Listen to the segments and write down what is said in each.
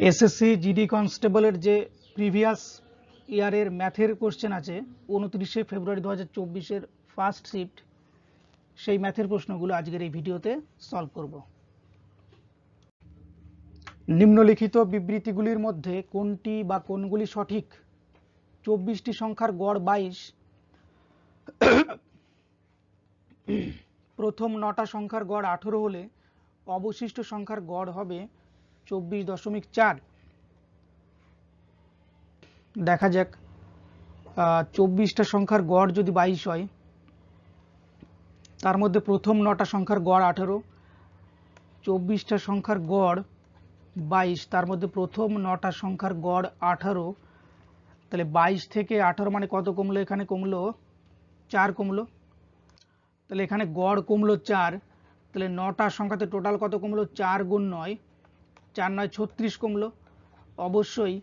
SSC GD কনস্টেবলের যে previous ইয়ারের ম্যাথের কোশ্চেন আছে 29শে ফেব্রুয়ারি 2024-এর ফার্স্ট শিফট, সেই ম্যাথের প্রশ্নগুলো আজকের এই ভিডিওতে সলভ করব। নিম্নলিখিত বিবৃতিগুলির মধ্যে কোনটি বা কোনগুলি সঠিক? 24টি সংখ্যার গড় 22, প্রথম 9টা সংখ্যার গড় 18 হলে অবশিষ্ট সংখ্যার গড় হবে 24.4। দেখা যাক 24টা সংখ্যার গড় যদি 22 হয়, তার মধ্যে প্রথম 9টা সংখ্যার গড় 18, 24টা সংখ্যার গড় 22, তার মধ্যে প্রথম 9টা সংখ্যার গড় 18, তাহলে 22 থেকে 18 মানে কত কমলো? এখানে কমলো 4 কমলো। তাহলে এখানে গড় কমলো 4, তাহলে 9টা সংখ্যাতে টোটাল কত কমলো? 4 গুণ 9, 4 9 36 কমলো। অবশ্যই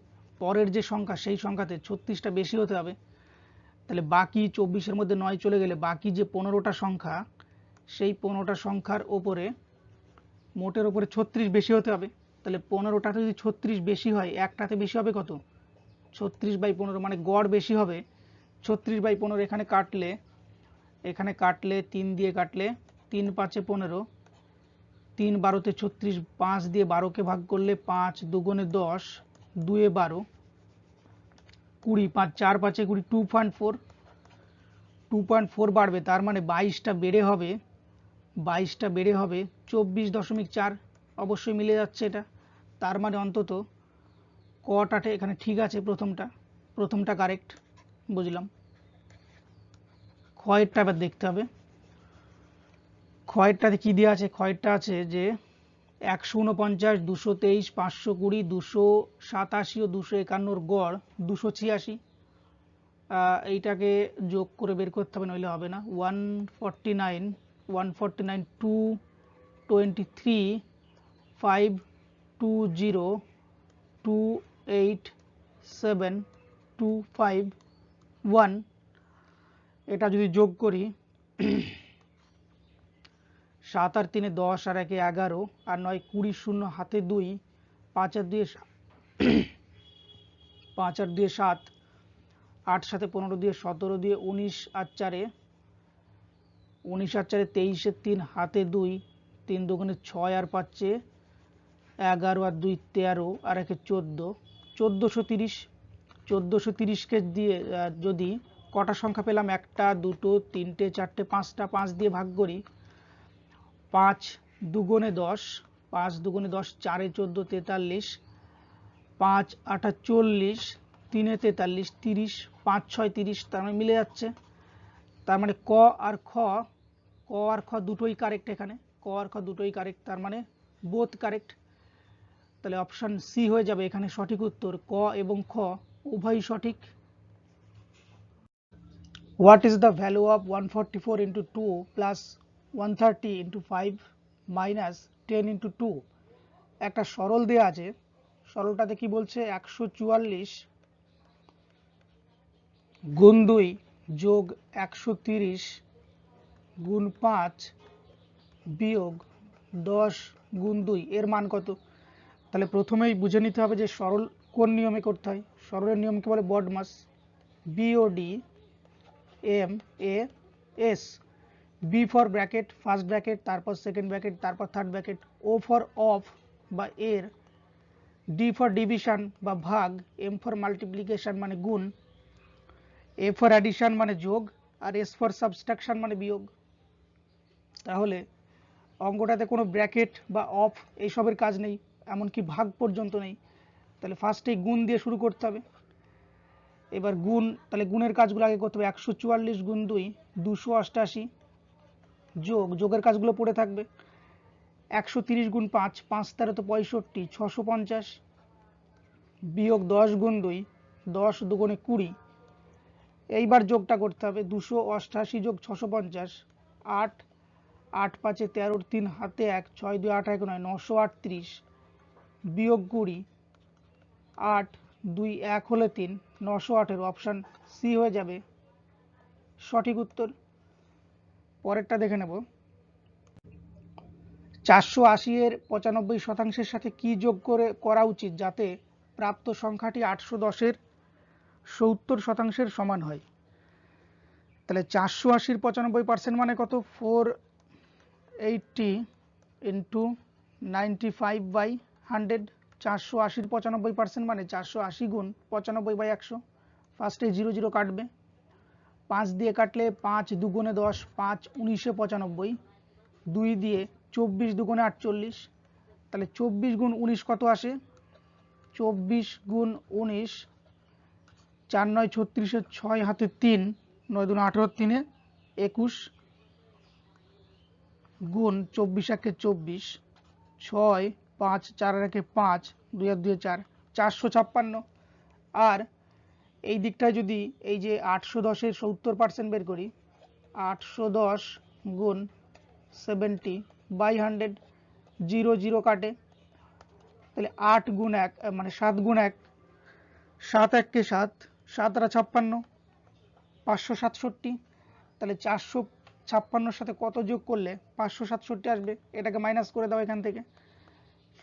পরের যে সংখ্যা সেই সংখ্যাতে 36টা বেশি হতে হবে। তাহলে বাকি 24-এর মধ্যে 9 চলে গেলে বাকি যে 15টা সংখ্যা, সেই 15টা সংখ্যার ওপরে মোটের ওপরে 36 বেশি হতে হবে। তাহলে 15টাতে যদি 36 বেশি হয়, একটাতে বেশি হবে কত? 36/15, মানে গড় বেশি হবে 36/15। এখানে কাটলে 3 দিয়ে কাটলে 3 5 15, 3 12 36, 5 দিয়ে 12কে ভাগ করলে 5 2 10, 2 12, 20, 5 4 5 20, 2.4, 2.4 বাড়বে, তার মানে 22টা বেড়ে হবে 24.4। অবশ্যই মিলে যাচ্ছে এটা, তার মানে অন্তত কটাতে এখানে ঠিক আছে, প্রথমটা কারেক্ট বুঝলাম। ক্ষয়েরটা এবার দেখতে হবে। ক্ষয়েরটাতে কি দেওয়া আছে? ক্ষয়েরটা আছে যে 149, 223, 520, 287 ও 251 গড় 286। এইটাকে যোগ করে বের করতে হবে, নইলে হবে না। 149, 223, 520, 287, 251, এটা যদি যোগ করি 7 আর 3 10, আর 1 11, আর 9 20, 0 হাতে 2, 5 আর 2 7, 8 7 15 দিয়ে 17 দিয়ে 19 আর 4 23, 3 হাতে 2, 3 2 6 আর 5 11 আর 2 13, আর 1 14, 1430কে দিয়ে যদি কটা সংখ্যা পেলাম? 1টা 2টো 3টে 4টে 5টা, 5 দিয়ে ভাগ করি, 5 2 10, 5 2 10, 4 14 43, 5 8 40, 3 43, 30, 5 6 30, তার মানে মিলে যাচ্ছে। তার মানে ক আর খ দুটোই কারেক্ট। এখানে ক আর খ দুটোই কারেক্ট, তার মানে বোথ কারেক্ট। তাহলে অপশন সি হয়ে যাবে এখানে সঠিক উত্তর। ক এবং খ উভয়ই সঠিক। What is the value of 144 into 2 plus 130 into 5 minus 10 into 2? একটা সরল দেয়া আছে, সরলটাতে কি বলছে? 144 গুণ 2 যোগ 130 গুণ 5 বিয়োগ 10 গুণ 2 এর মান কত? তাহলে প্রথমেই বুঝে নিতে হবে যে সরল কোন নিয়মে করতে হয়। সরলের নিয়মকে বলে BODMAS, BODMAS। B for bracket, first bracket, তারপর সেকেন্ড ব্র্যাকেট, তারপর third bracket. O for of বা এর, ডি ফর ডিভিশন বা ভাগ, এম ফর মাল্টিপ্লিকেশন মানে গুণ, এ ফর অ্যাডিশন মানে যোগ, আর এস ফর সাবস্ট্রাকশন মানে বিয়োগ। তাহলে অঙ্কটাতে কোনো ব্র্যাকেট বা অফ এইসবের কাজ নেই, এমনকি ভাগ পর্যন্ত নেই। তাহলে ফার্স্টেই গুণ দিয়ে শুরু করতে হবে। এবার গুণ, তাহলে গুণের কাজগুলো আগে করতে হবে। 144 গুণ 2 288, যোগের কাজগুলো পড়ে থাকবে। 130 গুণ 5 5 13 65 650, বিয়োগ 10 গুণ 2 10 2 20। এইবার যোগটা করতে হবে। 288 যোগ 650, 8 8 5 13, 3 হাতে 1, 6 2 8 1 9 938, বিয়োগ 20, 8 2 1 হলে 3 918। অপশান সি হয়ে যাবে সঠিক উত্তর। পরেরটা দেখে নেব। 480 এর 95% সাথে কি যোগ করা উচিত যাতে প্রাপ্ত সংখ্যাটি 810 এর 70% সমান হয়? তাহলে 480 95% মানে কত? 480 ইন্টু 95/100। 480 95% মানে 480 গুণ 95/100। ফার্স্টে 0 0 কাটবে, 5 দিয়ে কাটলে 5 দুগুণে 10, 5 19 95, 2 দিয়ে 24 দুগুণে 48। তাহলে 24 গুণ 19 কত আসে? 24 গুণ 19, 4 9 36, 6 হাতে 3, 9 2 18, 3 21 গুণ 24 একে 24, 6 5 4 একে 5, 2 আর 2 4, 456। আর এই দিকটায় যদি এই যে 810 এর 70% বের করি, 810 গুণ 70/100, 0 0 কাটে, তাহলে 8 গুণ 1 মানে 7 গুণ 1, 7 1 কে 7, 7 আর 56, 567। তাহলে 456 সাথে কত যোগ করলে 567 আসবে? এটাকে মাইনাস করে দাও এখান থেকে।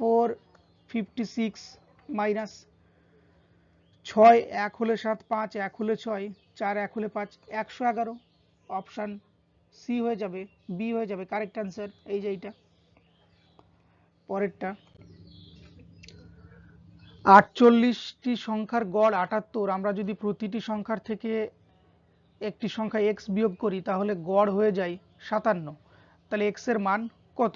456 মাইনাস 6 1 হলে 7, 5 1 হলে 6, 4 1 হলে 5, 111। অপশান সি হয়ে যাবে, বি হয়ে যাবে কারেক্ট অ্যান্সার। এই যে এইটা। পরেরটা, 48টি সংখ্যার গড় 78। আমরা যদি প্রতিটি সংখ্যার থেকে একটি সংখ্যা x বিয়োগ করি তাহলে গড় হয়ে যায় 57। তাহলে x এর মান কত?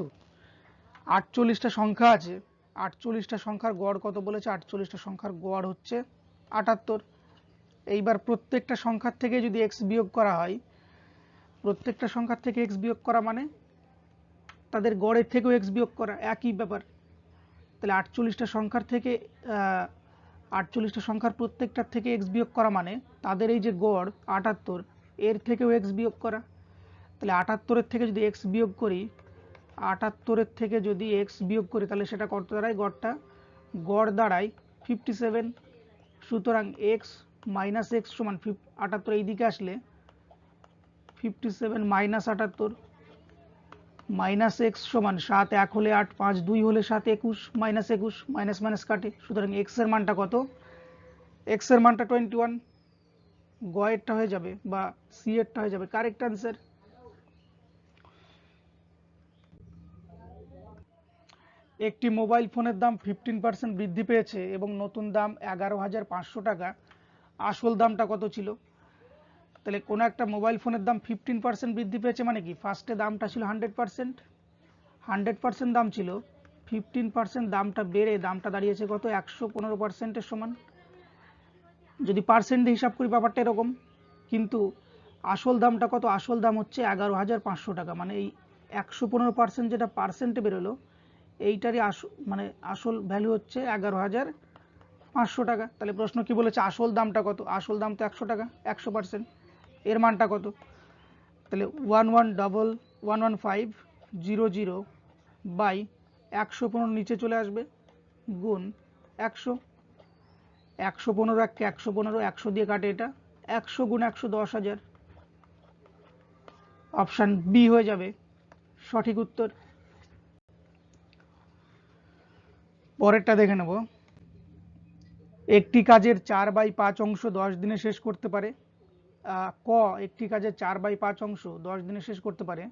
48টা সংখ্যা আছে, 48টা সংখ্যার গড় কত বলেছে? 48টা সংখ্যার গড় হচ্ছে 78। এইবার প্রত্যেকটা সংখ্যার থেকে যদি x বিয়োগ করা হয়, প্রত্যেকটা সংখ্যার থেকে x বিয়োগ করা মানে তাদের গড়ের থেকেও x বিয়োগ করা, একই ব্যাপার। তাহলে 48টা সংখ্যার থেকে 48টা সংখ্যার প্রত্যেকটার থেকে x বিয়োগ করা মানে তাদের এই যে গড় 78, এর থেকেও x বিয়োগ করা। তাহলে 78-এর থেকে যদি x বিয়োগ করি, 78-এর থেকে যদি x বিয়োগ করি তাহলে সেটা কত দাঁড়ায়? গড় দাঁড়ায় 57। সুতরাং x মাইনাস x সমান 78 এই দিকে আসলে 57 মাইনাস 78 মাইনাস x সমান 7 1 হলে 8, 5 2 হলে 7 21, মাইনাস 21, মাইনাস মাইনাস কাটে। সুতরাং x এর মানটা কত? x এর মানটা 21। গ এরটা হয়ে যাবে বা সি এরটা হয়ে যাবে কারেক্ট অ্যান্সার। একটি মোবাইল ফোনের দাম 15% বৃদ্ধি পেয়েছে এবং নতুন দাম 11,500 টাকা। আসল দামটা কত ছিল? তাহলে কোনো একটা মোবাইল ফোনের দাম 15% বৃদ্ধি পেয়েছে মানে কি? ফার্স্টে দামটা ছিল 100%, 100% দাম ছিল, 15% দামটা বেড়ে দামটা দাঁড়িয়েছে কত? 115%-এর সমান। যদি পার্সেন্টে হিসাব করি ব্যাপারটা এরকম, কিন্তু আসল দামটা কত? আসল দাম হচ্ছে 11,500 টাকা। মানে এই 115% যেটা পার্সেন্টে বেরোলো, এইটারই মানে আসল ভ্যালু হচ্ছে 11,500 টাকা। তাহলে প্রশ্ন কি বলেছে? আসল দামটা কত? আসল দাম তো 100 টাকা, 100%, এর মানটা কত? তাহলে 11,115,000 বাই 115 নিচে চলে আসবে, গুণ 100। 115 1 115, 100 দিয়ে কাটে এটা, 100 গুণ 100 10,000। অপশান বি হয়ে যাবে সঠিক উত্তর। পরেরটা দেখে নেব। একটি কাজের 4/5 অংশ 10 দিনে শেষ করতে পারে। ক, একটি কাজের 4/5 অংশ 10 দিনে শেষ করতে পারে।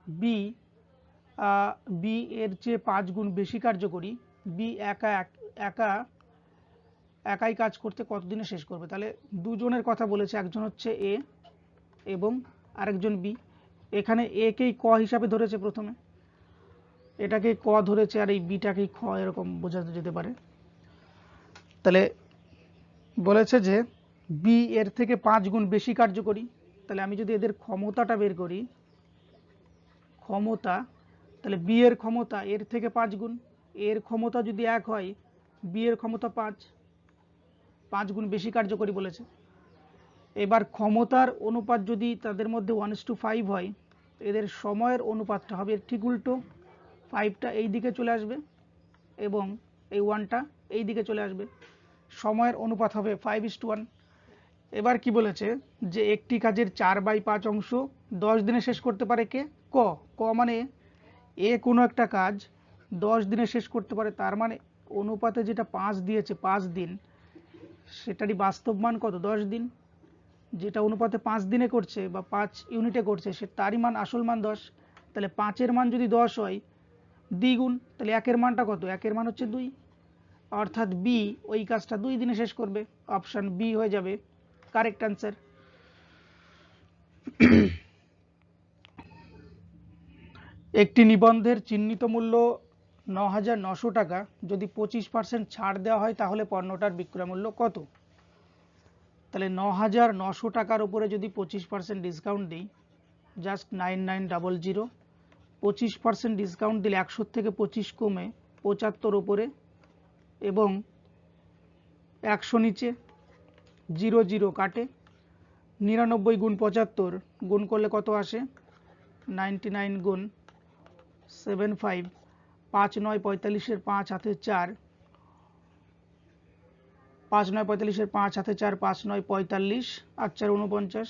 বি, বি এর চেয়ে 5 গুণ বেশি কার্যকরী। বি একাই কাজ করতে কত দিনে শেষ করবে? তাহলে দুজনের কথা বলেছে, একজন হচ্ছে এ এবং আরেকজন বি। এখানে এ কেই ক হিসাবে ধরেছে, প্রথমে এটাকেই ক ধরেছে আর এই বিটাকেই খ, এরকম বোঝাতে যেতে পারে। তাহলে বলেছে যে বি এর থেকে 5 গুণ বেশি কার্যকরী। তাহলে আমি যদি এদের ক্ষমতাটা বের করি, ক্ষমতা, তাহলে বি এর ক্ষমতা এর থেকে 5 গুণ। এর ক্ষমতা যদি 1 হয়, বি এর ক্ষমতা 5 গুণ বেশি কার্যকরী বলেছে। এবার ক্ষমতার অনুপাত যদি তাদের মধ্যে 1:5 হয়, এদের সময়ের অনুপাতটা হবে ঠিক উল্টো। 5টা এই দিকে চলে আসবে এবং এই 1টা এই দিকে চলে আসবে। সময়ের অনুপাত হবে 5:1। এবার কি বলেছে? যে একটি কাজের 4/5 অংশ 10 দিনে শেষ করতে পারে কে? ক। ক মানে কোনো একটা কাজ 10 দিনে শেষ করতে পারে, তার মানে অনুপাতে যেটা 5 দিয়েছে 5 দিন, সেটারই বাস্তব মান কত? 10 দিন। যেটা অনুপাতে 5 দিনে করছে বা 5 ইউনিটে করছে, সে তারই মান, আসল মান 10। তাহলে 5-এর মান যদি 10 হয় দ্বিগুণ, তাহলে 1-এর মানটা কত? 1-এর মান হচ্ছে 2, অর্থাৎ বি ওই কাজটা 2 দিনে শেষ করবে। অপশান বি হয়ে যাবে কারেক্ট অ্যান্সার। একটি নিবন্ধের চিহ্নিত মূল্য 9,900 টাকা, যদি 25% ছাড় দেওয়া হয় তাহলে পণ্যটার বিক্রয় মূল্য কত? তাহলে 9,900 টাকার উপরে যদি 25% ডিসকাউন্ট দিই, জাস্ট 9900, 25% ডিসকাউন্ট দিলে 100 থেকে 25 কমে 75 উপরে এবং 100 নিচে, 0 0 কাটে, 99 গুণ 75 গুণ করলে কত আসে? 99 গুণ 75, 5 9 45-এর 5 হাতে 4, 5 9 45-এর 5 হাতে 4, 5 9 45 আর 4 49,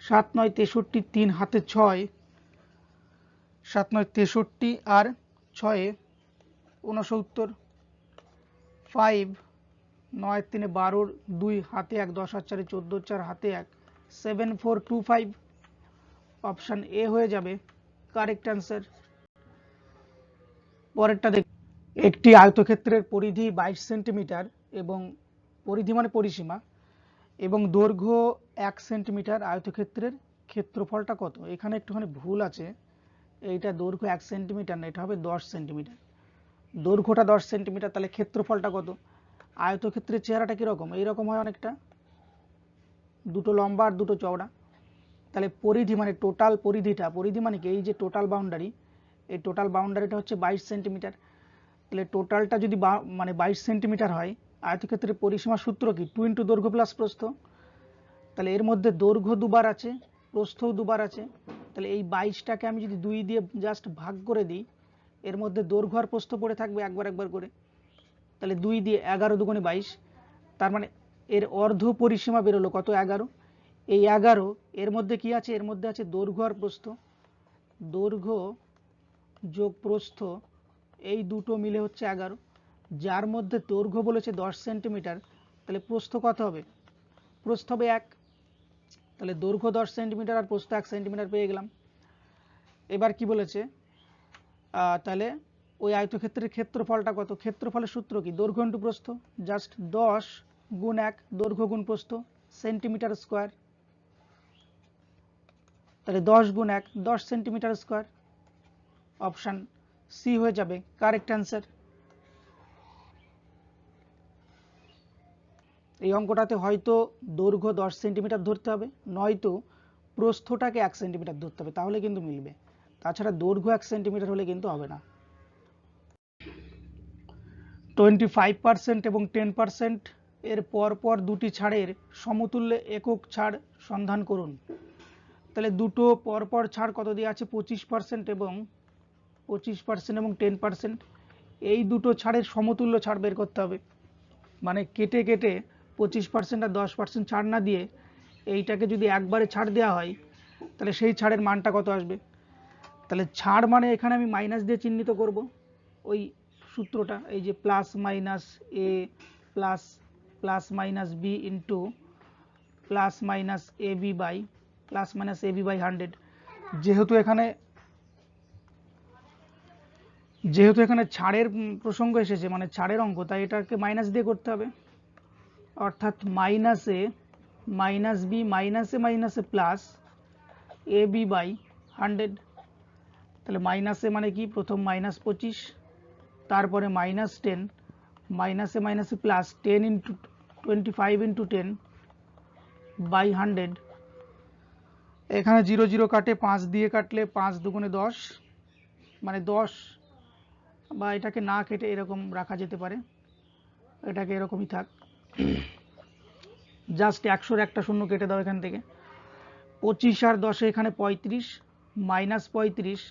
7 9 63, 3 হাতে 6, 7 9 63 আর 6 69, 5 9 3 12, 2 হাতে 1, 10 আর 4 14, 4 হাতে 1, 7425। অপশান এ হয়ে যাবে কারেক্ট অ্যান্সার। পরেরটা দেখ, একটি আয়তক্ষেত্রের পরিধি 22 সেন্টিমিটার এবং পরিধি মানে পরিসীমা এবং দৈর্ঘ্য 1 সেন্টিমিটার, আয়তক্ষেত্রের ক্ষেত্রফলটা কত? এখানে একটুখানি ভুল আছে, এইটা দৈর্ঘ্য 1 সেন্টিমিটার না, এটা হবে 10 সেন্টিমিটার। দৈর্ঘ্যটা 10 সেন্টিমিটার, তাহলে ক্ষেত্রফলটা কত? আয়তক্ষেত্রের চেহারাটা কীরকম? এইরকম হয় অনেকটা, দুটো লম্বা আর দুটো চওড়া। তাহলে পরিধি মানে টোটাল পরিধিটা, পরিধি মানে কি? এই যে টোটাল বাউন্ডারি, এই টোটাল বাউন্ডারিটা হচ্ছে 22 সেন্টিমিটার। তাহলে টোটালটা যদি মানে 22 সেন্টিমিটার হয়, আয়তক্ষেত্রের পরিসীমার সূত্র কি? 2 ইন্টু দৈর্ঘ্য প্লাস প্রস্থ। তাহলে এর মধ্যে দৈর্ঘ্য দুবার আছে, প্রস্থও দুবার আছে। তাহলে এই 22টাকে আমি যদি 2 দিয়ে জাস্ট ভাগ করে দিই, এর মধ্যে দৈর্ঘ্য আর প্রস্থ পড়ে থাকবে একবার একবার করে। তাহলে 2 দিয়ে 11 দুগুণে 22, তার মানে এর অর্ধ পরিসীমা বেরোলো কত? 11। এই 11 এর মধ্যে কি আছে? এর মধ্যে আছে দৈর্ঘ্য আর প্রস্থ। দৈর্ঘ্য যোগ প্রস্থ এই দুটো মিলে হচ্ছে 11, যার মধ্যে দৈর্ঘ্য বলেছে 10 সেন্টিমিটার, তাহলে প্রস্থ কত হবে? প্রস্থ হবে 1। তাহলে দৈর্ঘ্য 10 সেন্টিমিটার আর প্রস্থ 1 সেন্টিমিটার পেয়ে গেলাম। এবার কি বলেছে? তাহলে ওই আয়তক্ষেত্রের ক্ষেত্রফলটা কত? ক্ষেত্রফলের সূত্র কি? দৈর্ঘ্য ইন্টু প্রস্থ, জাস্ট 10 গুণ 1, দৈর্ঘ্য গুণ প্রস্থ, সেন্টিমিটার স্কোয়ার। তাহলে 10 গুণ 1 10 সেন্টিমিটার স্কোয়ার। অপশান সি হয়ে যাবে কারেক্ট অ্যান্সার। এই অঙ্কটাতে হয়তো দৈর্ঘ্য 10 সেন্টিমিটার ধরতে হবে, নয়তো প্রস্থটাকে 1 সেন্টিমিটার ধরতে হবে, তাহলে কিন্তু মিলবে। তাছাড়া দৈর্ঘ্য 1 সেন্টিমিটার হলে কিন্তু হবে না। 25% এবং 10% এর পরপর দুটি ছাড়ের সমতুল্য একক ছাড় সন্ধান করুন। তাহলে দুটো পরপর ছাড় কত দিয়ে আছে? 25% এবং 10%। এই দুটো ছাড়ের সমতুল্য ছাড় বের করতে হবে। মানে কেটে কেটে 25% আর 10% ছাড় না দিয়ে এইটাকে যদি একবারে ছাড় দেওয়া হয়, তাহলে সেই ছাড়ের মানটা কত আসবে? তাহলে ছাড় মানে এখানে আমি মাইনাস দিয়ে চিহ্নিত করব ওই সূত্রটা, এই যে plus minus A plus minus B into plus minus A B by 100। যেহেতু এখানে ছাড়ের প্রসঙ্গ এসেছে, মানে ছাড়ের অঙ্ক, তাই এটাকে মাইনাস দিয়ে করতে হবে। অর্থাৎ মাইনাসে মাইনাস বি মাইনাসে প্লাস এ বি বাই 100। তাহলে মাইনাসে মানে কি? প্রথম মাইনাস 25, তারপরে মাইনাস 10, মাইনাসে প্লাস 10 ইন্টু 25 ইন্টু 10 বাই 100। এখানে 0 0 কাটে, 5 দিয়ে কাটলে 5 দুগুণে 10, মানে 10, বা এটাকে না কেটে এরকম রাখা যেতে পারে, এটাকে এরকমই থাক, জাস্ট 100-র একটা শূন্য কেটে দাও এখান থেকে। 25 আর 10 এখানে 35, মাইনাস 35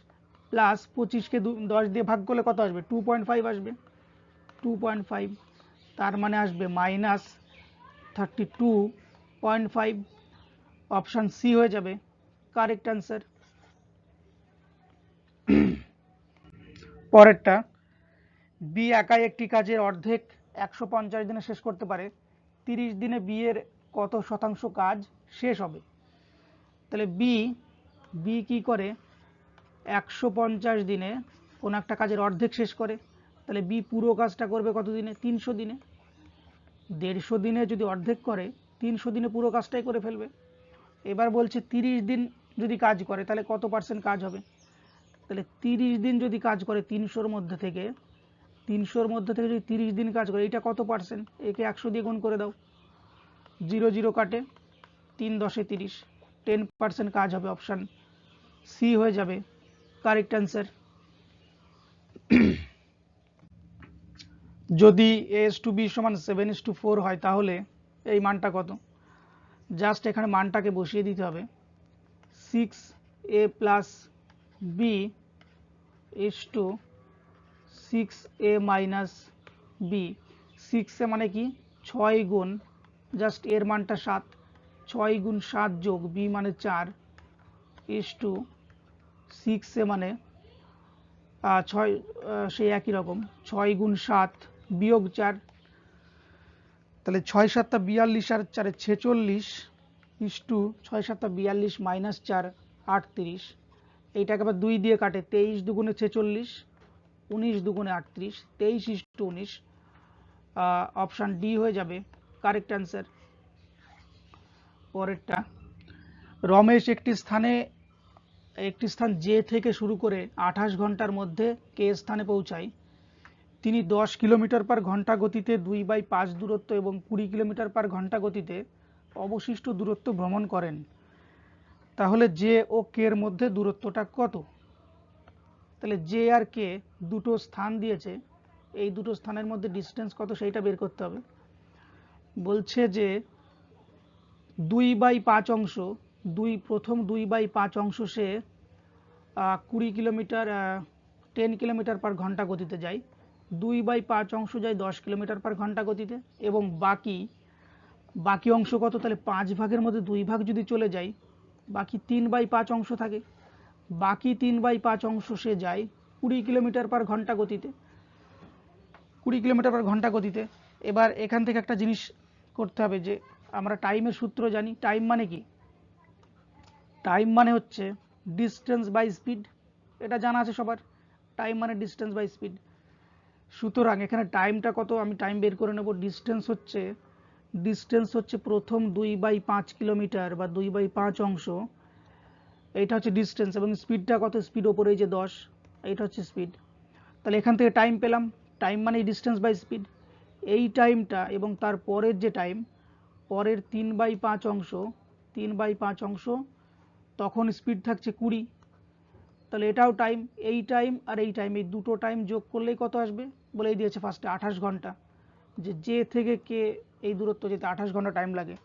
প্লাস 25কে 10 দিয়ে ভাগ করলে কত আসবে? 2.5 আসবে, 2.5, তার মানে আসবে মাইনাস 32.5। অপশান সি হয়ে যাবে কারেক্ট অ্যান্সার। পরেরটা, বি একাই একটি কাজের অর্ধেক 150 দিনে শেষ করতে পারে, 30 দিনে বি এর কত শতাংশ কাজ শেষ হবে? তাহলে বি কি করে 150 দিনে কোন একটা কাজের অর্ধেক শেষ করে, তাহলে বি পুরো কাজটা করবে কত দিনে? 300 দিনে। 150 দিনে যদি অর্ধেক করে, 300 দিনে পুরো কাজটাই করে ফেলবে। এবার বলছে 30 দিন যদি কাজ করে তাহলে কত পার্সেন্ট কাজ হবে? তাহলে 30 দিন যদি কাজ করে 300-র মধ্যে থেকে যদি 30 দিন কাজ করে, এটা কত পার্সেন্ট? একে 100 দিয়ে গুণ করে দাও, 0 0 কাটে, 3 10 30, 10% কাজ হবে। অপশান সি হয়ে যাবে কারেক্ট অ্যান্সার। যদি a:b সমান 7:4 হয় তাহলে এই মানটা কত? জাস্ট এখানে মানটাকে বসিয়ে দিতে হবে, 6a + b = 6a - b। 6a মানে কি 6 গুণ, জাস্ট এর মানটা 7, 6 গুণ 7 যোগ b মানে 4 = 6a মানে 6, সেই একই রকম 6 গুণ 7 বিয়োগ 4, তাহলে 6 7 42 আর 4 46 = 6 7 42 - 4 38। এইটাকে আবার 2 দিয়ে কাটে, 23 দুগুণে 46, 19 দুগুণে 38, 23 = 19। অপশান ডি হয়ে যাবে কারেক্ট অ্যান্সার। পরেরটা, রমেশ একটি স্থান জে থেকে শুরু করে 28 ঘন্টার মধ্যে কে স্থানে পৌঁছায়। তিনি 10 কিলোমিটার/ঘন্টা গতিতে 2/5 দূরত্ব এবং 20 কিলোমিটার/ঘন্টা গতিতে অবশিষ্ট দূরত্ব ভ্রমণ করেন। তাহলে জে ও কে এর মধ্যে দূরত্বটা কত? তাহলে জে আর কে দুটো স্থান দিয়েছে, এই দুটো স্থানের মধ্যে ডিস্টেন্স কত সেইটা বের করতে হবে। বলছে যে 2/5 অংশ, প্রথম 2/5 অংশ সে 20 কিলোমিটার 10 কিলোমিটার/ঘন্টা গতিতে যায়, 2/5 অংশ যায় 10 কিলোমিটার/ঘন্টা গতিতে, এবং বাকি অংশ কত? তাহলে 5 ভাগের মধ্যে 2 ভাগ যদি চলে যায়, বাকি 3/5 অংশ থাকে, বাকি 3/5 অংশ সে যায় 20 কিলোমিটার/ঘন্টা গতিতে, 20 কিলোমিটার/ঘন্টা গতিতে। এবার এখান থেকে একটা জিনিস করতে হবে, যে আমরা টাইমের সূত্র জানি। টাইম মানে কি? টাইম মানে হচ্ছে ডিস্টেন্স বাই স্পিড, এটা জানা আছে সবার, টাইম মানে ডিস্টেন্স বাই স্পিড। সুতরাং এখানে টাইমটা কত আমি টাইম বের করে নেব। ডিস্টেন্স হচ্ছে প্রথম 2/5 কিলোমিটার বা 2/5 অংশ, এইটা হচ্ছে ডিস্টেন্স, এবং স্পিডটা কত? স্পিড ওপরে যে 10, এইটা হচ্ছে স্পিড। তাহলে এখান থেকে টাইম পেলাম, টাইম মানে ডিস্টেন্স বাই স্পিড। এই টাইমটা এবং তার পরের যে টাইম, পরের 3/5 অংশ তখন স্পিড থাকছে 20, তাহলে এটাও টাইম। এই টাইম আর এই টাইম, এই দুটো টাইম যোগ করলেই কত আসবে? বলেই দিয়েছে ফার্স্টে 28 ঘন্টা, যে থেকে কে এই দূরত্ব যেতে 28 ঘন্টা টাইম লাগে।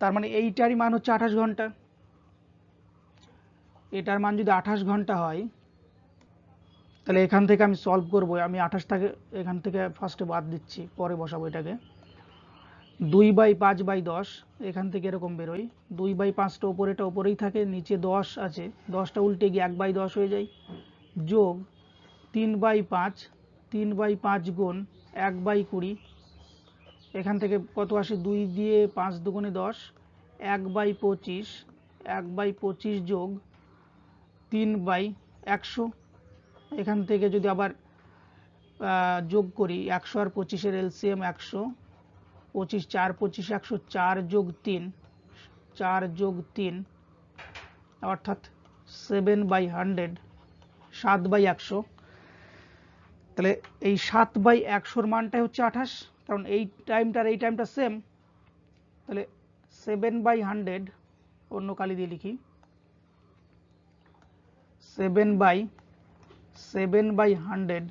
তার মানে এইটারই মান হচ্ছে 28 ঘন্টা। এটার মান যদি 28 ঘন্টা হয়, তাহলে এখান থেকে আমি সলভ করব। আমি 28টাকে এখান থেকে ফার্স্টে বাদ দিচ্ছি, পরে বসাবো এটাকে। 2/5/10 এখান থেকে এরকম বেরোয়, 2/5টা ওপরেটা ওপরেই থাকে, নিচে 10 আছে, 10টা উল্টে গিয়ে 1/10 হয়ে যায়, যোগ 3/5 গুণ 1/20, এখান থেকে কত আসে? 2 দিয়ে 5 দুগুণে 10, 1/25, 1/25 যোগ 3/100। এখান থেকে যদি আবার যোগ করি, 100 আর 25-এর এলসিএম 100, 25 4 25 100, 4 যোগ 3, 4 যোগ 3 অর্থাৎ 7/100, 7/100। তাহলে এই 7/100-র মানটাই হচ্ছে 28, কারণ এই টাইমটা আর এই টাইমটা সেম। তাহলে 7/100, অন্য কালি দিয়ে লিখি, 7/100,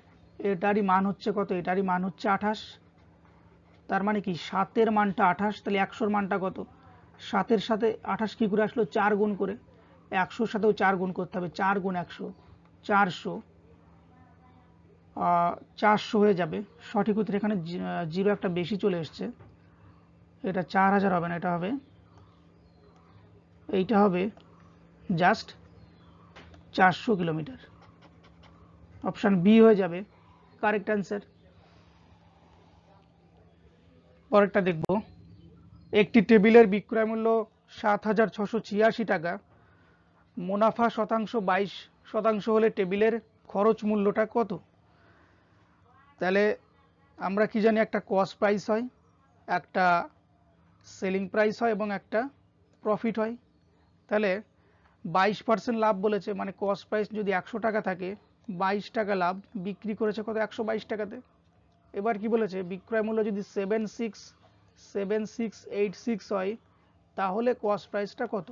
এটারই মান হচ্ছে কত? এটারই মান হচ্ছে 28। তার মানে কি 7-এর মানটা 28, তাহলে 100-র মানটা কত? 7-এর সাথে 28 কি করে আসলো? 4 গুণ করে। 100-র সাথেও 4 গুণ করতে হবে, 4 গুণ 100 400, 400 হয়ে যাবে। সঠিক উত্তর, এখানে 0 একটা বেশি চলে এসছে, এটা 4000 হবে না, এটা হবে, এইটা হবে জাস্ট 400 কিলোমিটার, অপশান বি হয়ে যাবে কারেক্ট অ্যান্সার। পরেরটা দেখব, একটি টেবিলের বিক্রয় মূল্য ৭,৬৮৬ টাকা, মুনাফা শতাংশ 22% হলে টেবিলের খরচ মূল্যটা কত? তাহলে আমরা কি জানি, একটা কস্ট প্রাইস হয়, একটা সেলিং প্রাইস হয় এবং একটা প্রফিট হয়। তাহলে 22% লাভ বলেছে, মানে কস্ট প্রাইস যদি 100 টাকা থাকে, 22 টাকা লাভ, বিক্রি করেছে কত? 122 টাকাতে। এবার কি বলেছে, বিক্রয় মূল্য যদি 7686 হয়, তাহলে কস্ট প্রাইসটা কত?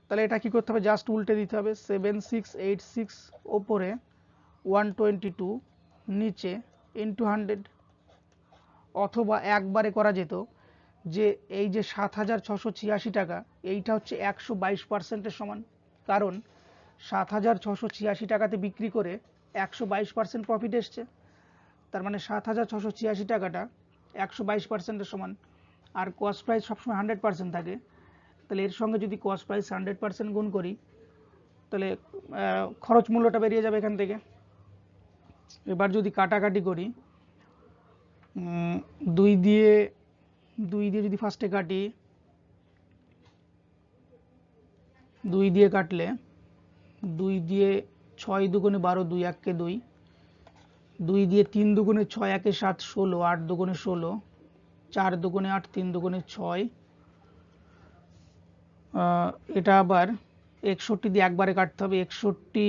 তাহলে এটা কি করতে হবে, জাস্ট উল্টে দিতে হবে। 7686 ওপরে 122 নিচে ইন্টু 100। অথবা একবারে করা যেত যে এই যে ৭,৬৮৬ টাকা, এইটা হচ্ছে 122%-এর সমান। কারণ ৭,৬৮৬ টাকাতে বিক্রি করে 122% প্রফিট এসছে, তার মানে ৭,৬৮৬ টাকাটা 122%-এর সমান। আর কস্ট প্রাইস সবসময় 100% থাকে, তাহলে এর সঙ্গে যদি কস্ট প্রাইস 100% গুণ করি, তাহলে খরচ মূল্যটা বেরিয়ে যাবে এখান থেকে। এবার যদি কাটাকাটি করি, 2 দিয়ে যদি ফার্স্টে কাটি, 2 দিয়ে কাটলে 2 দিয়ে 6 দুগুণে 12, 2 1 2, 2 দিয়ে 3 দুগুণে 6, 1 7, 16, 8 দুগুণে 16, 4 দুগুণে 8, 3 দুগুণে 6। এটা আবার 61 দিয়ে একবারে কাটতে হবে। 61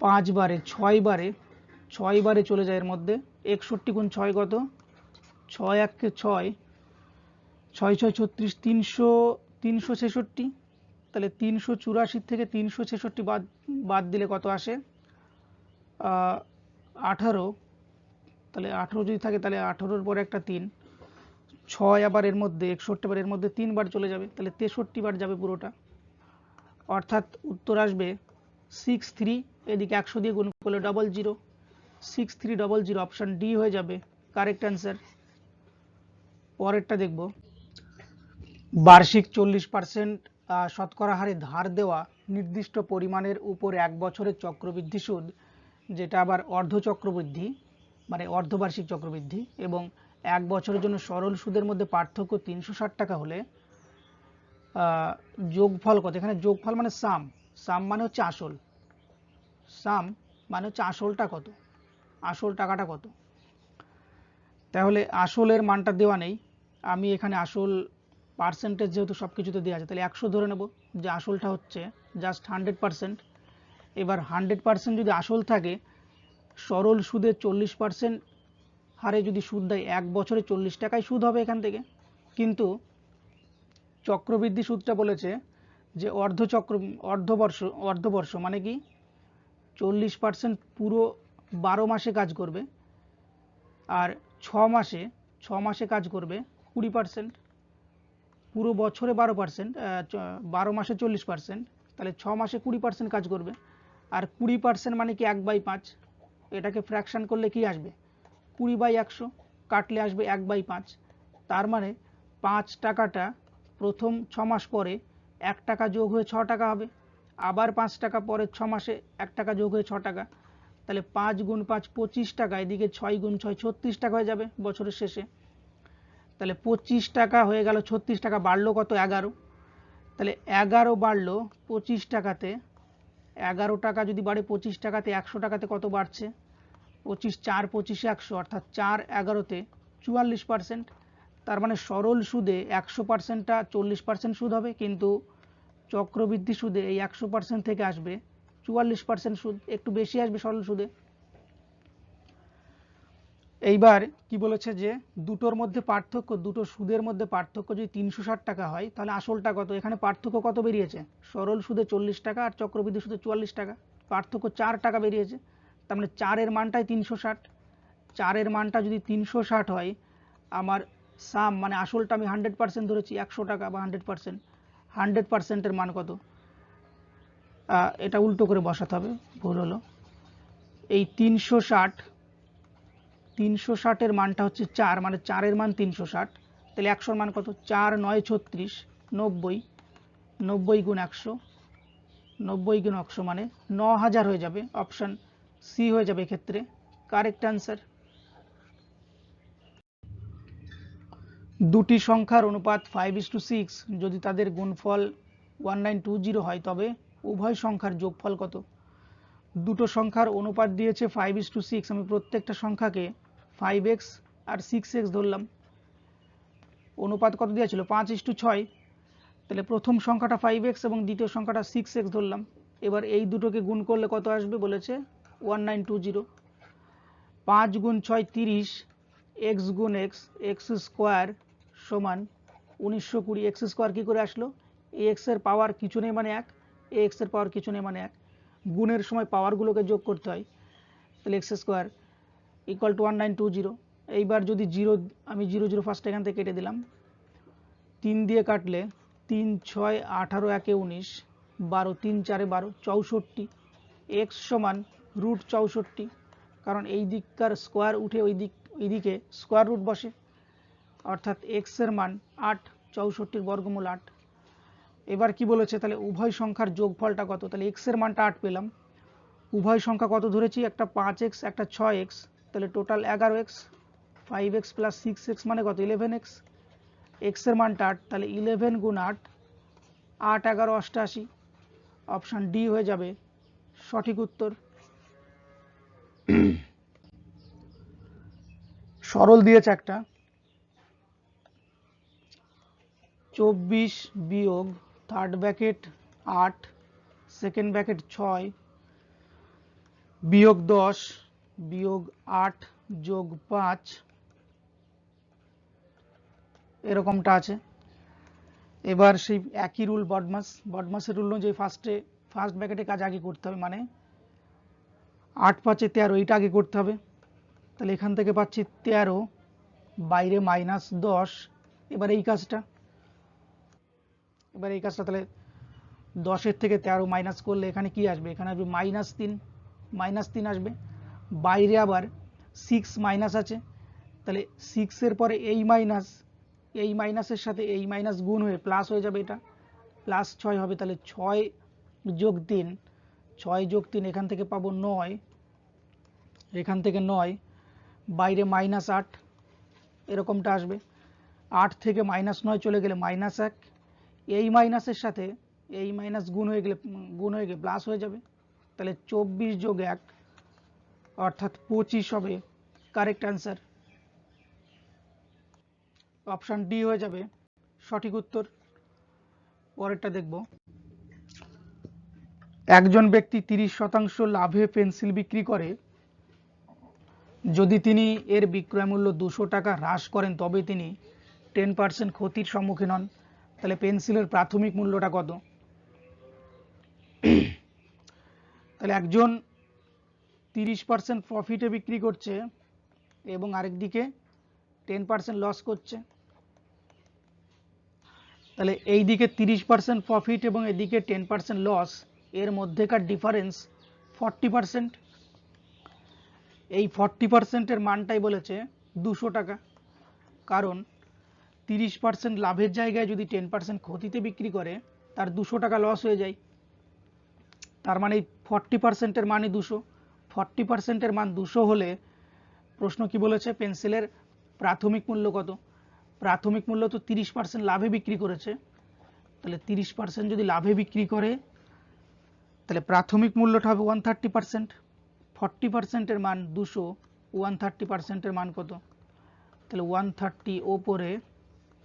5 বারে 6 বারে 6 বারে চলে যায় এর মধ্যে। 61 গুণ 6 কত? 6 1 6, 6 6 36, 366। তাহলে 384 থেকে 366 বাদ দিলে কত আসে? 18। তাহলে 18 যদি থাকে, তাহলে 18-র পরে একটা 3, 6 আবার এর মধ্যে, 61 বার এর মধ্যে 3 বার চলে যাবে, তাহলে 63 বার যাবে পুরোটা। অর্থাৎ উত্তর আসবে 63, এদিকে 100 দিয়ে গুণ করলে 00, 6300। অপশান ডি হয়ে যাবে কারেক্ট অ্যান্সার। পরেরটা দেখব, বার্ষিক 40% শতকরা হারে ধার দেওয়া নির্দিষ্ট পরিমাণের উপর 1 বছরের চক্রবৃদ্ধি সুদ, যেটা আবার অর্ধচক্রবৃদ্ধি মানে অর্ধবার্ষিক চক্রবৃদ্ধি, এবং 1 বছরের জন্য সরল সুদের মধ্যে পার্থক্য 360 টাকা হলে যোগফল কত? এখানে যোগফল মানে সাম মানে হচ্ছে আসল, সাম মানে হচ্ছে আসলটা কত, আসল টাকাটা কত। তাহলে আসলের মানটা দেওয়া নেই, আমি এখানে আসল পার্সেন্টেজ যেহেতু সব কিছুতে দেওয়া আছে, তাহলে 100 ধরে নেব যে আসলটা হচ্ছে জাস্ট 100%। এবার 100% যদি আসল থাকে, সরল সুদের 40% হারে যদি সুদ দেয়, 1 বছরে 40 টাকায় সুদ হবে এখান থেকে। কিন্তু চক্রবৃদ্ধি সুদটা বলেছে যে অর্ধবর্ষ মানে কি 40% পুরো 12 মাসে কাজ করবে, আর 6 মাসে কাজ করবে 20%। পুরো বছরে 12%, 12 মাসে 40%, তাহলে 6 মাসে 20% কাজ করবে। আর 20% মানে কি 1/5, এটাকে ফ্র্যাকশন করলে কি আসবে? 20/100, কাটলে আসবে 1/5। তার মানে 5 টাকাটা প্রথম 6 মাস পরে 1 টাকা যোগ হয়ে 6 টাকা হবে, আবার 5 টাকা পরে 6 মাসে 1 টাকা যোগ হয়ে 6 টাকা, তাহলে 5 গুণ 5 25 টাকা, এদিকে 6 গুণ 6 36 টাকা হয়ে যাবে বছরের শেষে। তাহলে 25 টাকা হয়ে গেল, 36 টাকা বাড়লো কত? 11। তাহলে 11 বাড়লো 25 টাকাতে, 11 টাকা যদি বাড়ে 25 টাকাতে, 100 টাকাতে কত বাড়ছে? 25 4 25 100, অর্থাৎ 4 11-তে 44%। তার মানে সরল সুদে 100%টা 40% সুদ হবে, কিন্তু চক্রবৃদ্ধি সুদে এই 100% থেকে আসবে 44% সুদ, একটু বেশি আসবে সরল সুদে। এইবার কি বলেছে যে দুটোর মধ্যে পার্থক্য, দুটো সুদের মধ্যে পার্থক্য যদি 360 টাকা হয়, তাহলে আসলটা কত? এখানে পার্থক্য কত বেরিয়েছে? সরল সুদে 40 টাকা আর চক্রবৃদ্ধি সুদে 44 টাকা, পার্থক্য 4 টাকা বেরিয়েছে। তার মানে 4-এর মানটাই 360। 4-এর মানটা যদি 360 হয়, আমার সাম মানে আসলটা আমি 100% ধরেছি, 100 টাকা বা 100%, 100%-এর মান কত? এটা উল্টো করে বসাতে হবে, ভুল হলো। এই 360-এর মানটা হচ্ছে 4, মানে 4-এর মান 360, তাহলে 100-র মান কত? 4 9 36, 90, 90 গুণ 100, 90 গুণ 100 মানে 9000 হয়ে যাবে। অপশন সি হয়ে যাবে এক্ষেত্রে কারেক্ট অ্যান্সার। দুটি সংখ্যার অনুপাত 5:6 যদি তাদের গুণফল 1920 হয় তবে উভয় সংখ্যার যোগফল কত? দুটো সংখ্যার অনুপাত দিয়েছে 5:6, আমি প্রত্যেকটা সংখ্যাকে 5x আর 6x ধরলাম। অনুপাত কত দিয়েছিল? 5:6। তাহলে প্রথম সংখ্যাটা 5x এবং দ্বিতীয় সংখ্যাটা 6x ধরলাম। এবার এই দুটোকে গুণ করলে কত আসবে বলেছে? 1920। 5 গুণ 6 30, x গুণ x, x স্কোয়ার সমান 1920। এক্স স্কোয়ার কী করে আসলো? এই এক্স এর পাওয়ার কিছু নেই মানে 1, এই এক্স এর পাওয়ার কিছু নেই মানে 1। গুণের সময় পাওয়ারগুলোকে যোগ করতে হয়। তাহলে এক্স স্কোয়ার ইকুয়াল টু 1920। এইবার যদি জিরো, আমি 0 0 ফার্স্ট এখান থেকে কেটে দিলাম। 3 দিয়ে কাটলে 3 6 18 1 19, 12 3 4 12 64। এক্স সমান √64, কারণ এই দিককার স্কোয়ার উঠে ওইদিকে স্কোয়ার রুট বসে, অর্থাৎ এক্স এর মান 8, 64 বর্গমূল 8। এবার কি বলেছে? তাহলে উভয় সংখ্যার যোগফলটা কত? তাহলে এক্স এর মানটা 8 পেলাম। উভয় সংখ্যা কত ধরেছি? একটা 5x একটা 6x, তাহলে total 11x। 5x plus 6x মানে কত? 11x। এক্স এর মানটা 8, তাহলে 11 গুণ 8, 8 11 88। অপশান ডি হয়ে যাবে সঠিক উত্তর। সরল দিয়েছে একটা 24 বিয়োগ থার্ড ব্র্যাকেট 8 সেকেন্ড ব্র্যাকেট 6 বিয়োগ 10 বিয়োগ 8 যোগ 5, এরকমটা আছে। এবার সেই একই রুল, বদমাসের রুল অনুযায়ী ফার্স্ট ব্র্যাকেটে কাজ আগে করতে হবে, মানে 8 5 13, এইটা আগে করতে হবে। তাহলে এখান থেকে পাচ্ছি 13, বাইরে -10। এবার এই কাজটা তাহলে 10 থেকে 13 মাইনাস করলে এখানে কি আসবে? এখানে আসবে -3 আসবে। বাইরে আবার 6 মাইনাস আছে, তাহলে 6 এর পরে এই মাইনাসের সাথে এই মাইনাস গুণ হয়ে প্লাস হয়ে যাবে, এটা +6 হবে। তাহলে 6 যোগ 3 এখান থেকে পাবো 9, এখান থেকে 9, বাইরে -8, এরকমটা আসবে। 8 থেকে -9 চলে গেলে -1, এই মাইনাসের সাথে এই মাইনাস গুণ হয়ে গেলে প্লাস হয়ে যাবে। তাহলে 24 যোগ 1 অর্থাৎ 25 হবে কারেক্ট অ্যান্সার। অপশান ডি হয়ে যাবে সঠিক উত্তর। পরেরটা দেখব। একজন ব্যক্তি 30% লাভে পেন্সিল বিক্রি করে। যদি তিনি এর বিক্রয় মূল্য 200 টাকা হ্রাস করেন তবে তিনি 10% ক্ষতির সম্মুখীন হন। তাহলে পেন্সিলের প্রাথমিক মূল্যটা কত? তাহলে একজন 30% প্রফিটে বিক্রি করছে এবং আরেকদিকে 10% লস করছে। তাহলে এই দিকে 30% প্রফিট এবং এদিকে 10% লস, এর মধ্যেকার ডিফারেন্স 40%। এই 40%-এর মানটাই বলেছে 200 টাকা, কারণ 30% লাভের জায়গায় যদি 10% ক্ষতিতে বিক্রি করে তার 200 টাকা লস হয়ে যায়। তার মানে 40%-এর মানই 200। 40%-এর মান 200 হলে প্রশ্ন কি বলেছে? পেন্সিলের প্রাথমিক মূল্য কত? প্রাথমিক মূল্য তো 30% লাভে বিক্রি করেছে, তাহলে 30% যদি লাভে বিক্রি করে তাহলে প্রাথমিক মূল্যটা হবে 130%। 40%-এর মান 200, 130%-এর মান কত? তাহলে 130 ওপরে,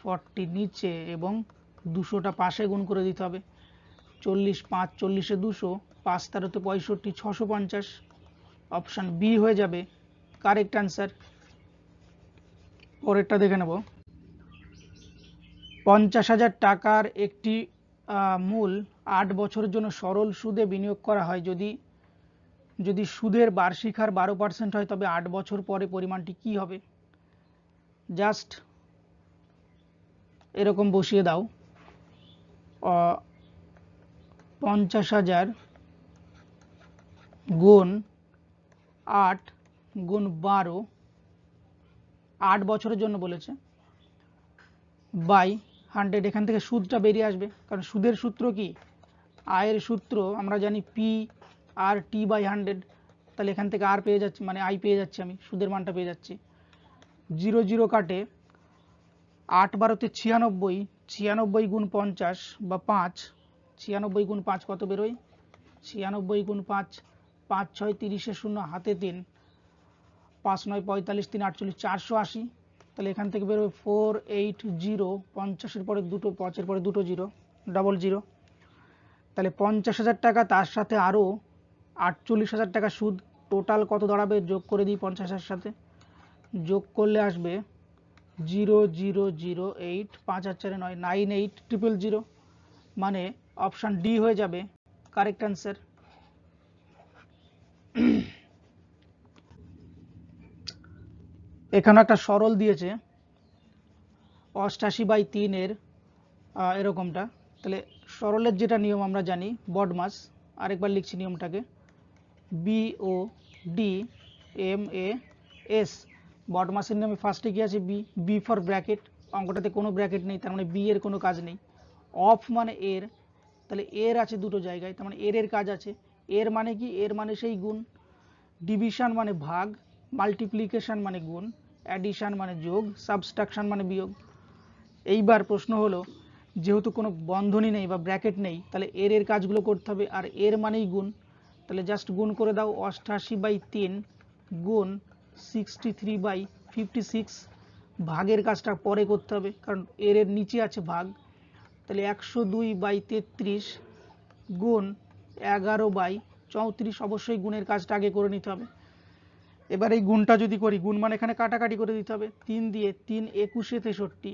40 নিচে এবং 200টা পাশে গুণ করে দিতে হবে। 40 5 40-এ 200, 5 13-তে 65, 650। অপশান বি হয়ে যাবে কারেক্ট অ্যান্সার। পরেরটা দেখে নেব। 50,000 টাকার একটি মূল 8 বছরের জন্য সরল সুদে বিনিয়োগ করা হয়। যদি সুদের বার্ষিক হার 12% হয় তবে 8 বছর পরে পরিমাণটি কি হবে? জাস্ট এরকম বসিয়ে দাও, 50,000 গুণ 8 গুণ 12, 8 বছরের জন্য বলেছে, বাই 100। এখান থেকে সুদটা বেরিয়ে আসবে, কারণ সুদের সূত্র কি? আয়ের সূত্র আমরা জানি পি আর টি বাই 100, তাহলে এখান থেকে আর পেয়ে যাচ্ছি, মানে আই পেয়ে যাচ্ছি, আমি সুদের মানটা পেয়ে যাচ্ছি। 0 0 কাটে, 8 12 96, 96 গুণ 50 বা 5, 96 গুণ 5 কত বেরোয়, 96 গুণ 5, 5 6 30 শূন্য, হাতে 3, 5 9 45 3 48, 480। তাহলে এখান থেকে বেরোবে 480, 50-এর পরে দুটো, 5-এর পরে দুটো জিরো, 00। তাহলে 50,000 টাকা, তার সাথে আরও 48,000 টাকা সুদ, টোটাল কত দাঁড়াবে, যোগ করে দিই 50,000 সাথে, যোগ করলে আসবে 0008, 5 আর 4 9, 98,000, মানে অপশান ডি হয়ে যাবে কারেক্ট অ্যান্সার। এখানে একটা সরল দিয়েছে 88/3 এরকমটা। তাহলে সরলের যেটা নিয়ম আমরা জানি, বডমাস, আরেকবার লিখছি নিয়মটাকে, BODMAS, বডমাসের নিয়মে ফার্স্টে কি আছে, বি ফর ব্র্যাকেট, অঙ্কটাতে কোনো ব্র্যাকেট নেই, তার মানে বি এর কোনো কাজ নেই। অফ মানে এর, তাহলে এর আছে দুটো জায়গায়, তার মানে এর কাজ আছে। এর মানে কি, এর মানে সেই গুণ, ডিভিশন মানে ভাগ, মাল্টিপ্লিকেশন মানে গুণ, অ্যাডিশন মানে যোগ, সাবস্ট্রাকশন মানে বিয়োগ। এইবার প্রশ্ন হলো, যেহেতু কোনো বন্ধনী নেই বা ব্র্যাকেট নেই, তাহলে এর কাজগুলো করতে হবে, আর এর মানেই গুণ, তাহলে জাস্ট গুণ করে দাও, 88/3 গুণ 63/56, ভাগের কাজটা পরে করতে হবে, কারণ এর নিচে আছে ভাগ। তাহলে 102/33 গুণ 11/34, অবশ্যই গুণের কাজটা আগে করে নিতে হবে। এবার এই গুণটা যদি করি, গুণ মানে এখানে কাটাকাটি করে দিতে হবে, 3 দিয়ে 3 21 63,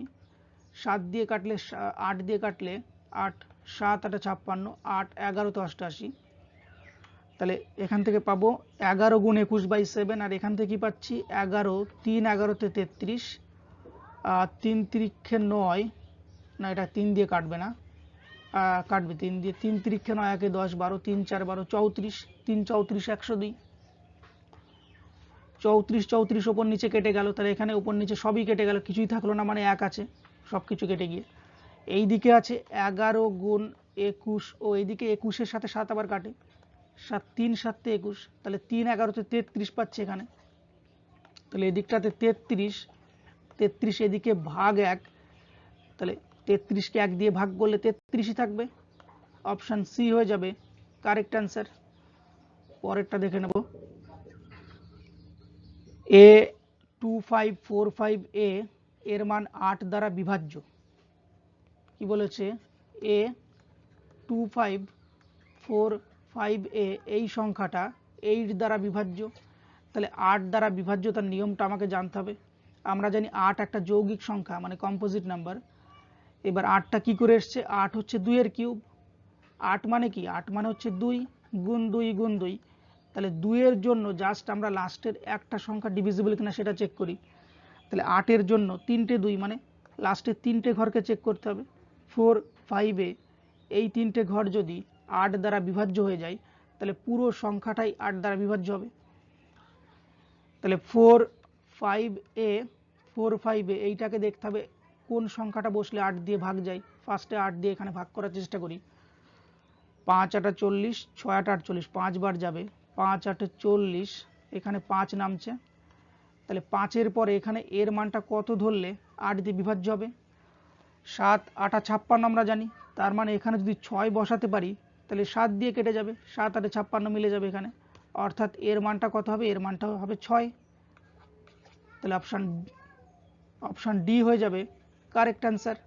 7 দিয়ে কাটলে 8 দিয়ে কাটলে 8, 7 8 56, 8 11 88। তাহলে এখান থেকে পাবো 11 গুণ 21/7, আর এখান থেকে কি পাচ্ছি, 11 3 11 33, 3 3 9, না এটা 3 দিয়ে কাটবে না, কাটবে 3 দিয়ে, 3 3 9 1 10 12, 3 4 12 34, 3 34 102, 34 34 ওপর নিচে কেটে গেল, তাহলে এখানে ওপর নিচে সবই কেটে গেল, কিছুই থাকলো না, মানে 1 আছে, সব কিছু কেটে গিয়ে এই দিকে আছে 11 গুণ 21, ও এইদিকে 21-এর সাথে 7 আবার কাটে, 7 3 7 21, তাহলে 3 11 33 পাচ্ছে এখানে, তাহলে এদিকটাতে 33, 33 এদিকে ভাগ 1, তাহলে 33-কে 1 দিয়ে ভাগ করলে 33ই থাকবে, অপশান সি হয়ে যাবে কারেক্ট অ্যান্সার। পরেরটা দেখে নেব, A2545A এর মান 8 দ্বারা বিভাজ্য। কি বলেছে, A2545A এই সংখ্যাটা 8 দ্বারা বিভাজ্য, তাহলে 8 দ্বারা বিভাজ্য, তার নিয়মটা আমাকে জানতে হবে। আমরা জানি 8 একটা যৌগিক সংখ্যা, মানে কম্পোজিট নাম্বার। এবার 8টা কি করে এসছে, 8 হচ্ছে 2 এর কিউব। 8 মানে কি, 8 মানে হচ্ছে 2 গুণ 2 গুণ 2, তাহলে 2 এর জন্য জাস্ট আমরা লাস্টের একটা সংখ্যা ডিভিজিবল কিনা সেটা চেক করি। তাহলে 8 এর জন্য 3টে 2, মানে লাস্টের 3টে ঘরকে চেক করতে হবে। 4 5 এই 3টে ঘর যদি 8 দ্বারা বিভাজ্য হয়ে যায়, তাহলে পুরো সংখ্যাটাই 8 দ্বারা বিভাজ্য হবে। তাহলে 4 5 এইটাকে দেখতে হবে কোন সংখ্যাটা বসলে 8 দিয়ে ভাগ যায়। ফার্স্টে 8 দিয়ে এখানে ভাগ করার চেষ্টা করি, 5 8 40, 6 8 48, 5 বার যাবে, 5 8 40, এখানে 5 নামছে, তাহলে 5-এর পরে এখানে এর মানটা কত ধরলে 8 দিয়ে বিভাজ্য হবে, 7 8 56 আমরা জানি, তার মানে এখানে যদি 6 বসাতে পারি, তাহলে 7 দিয়ে কেটে যাবে, 7 8 56 মিলে যাবে এখানে, অর্থাৎ এর মানটা কত হবে, এর মানটা হবে 6। তাহলে অপশান ডি হয়ে যাবে কারেক্ট অ্যান্সার।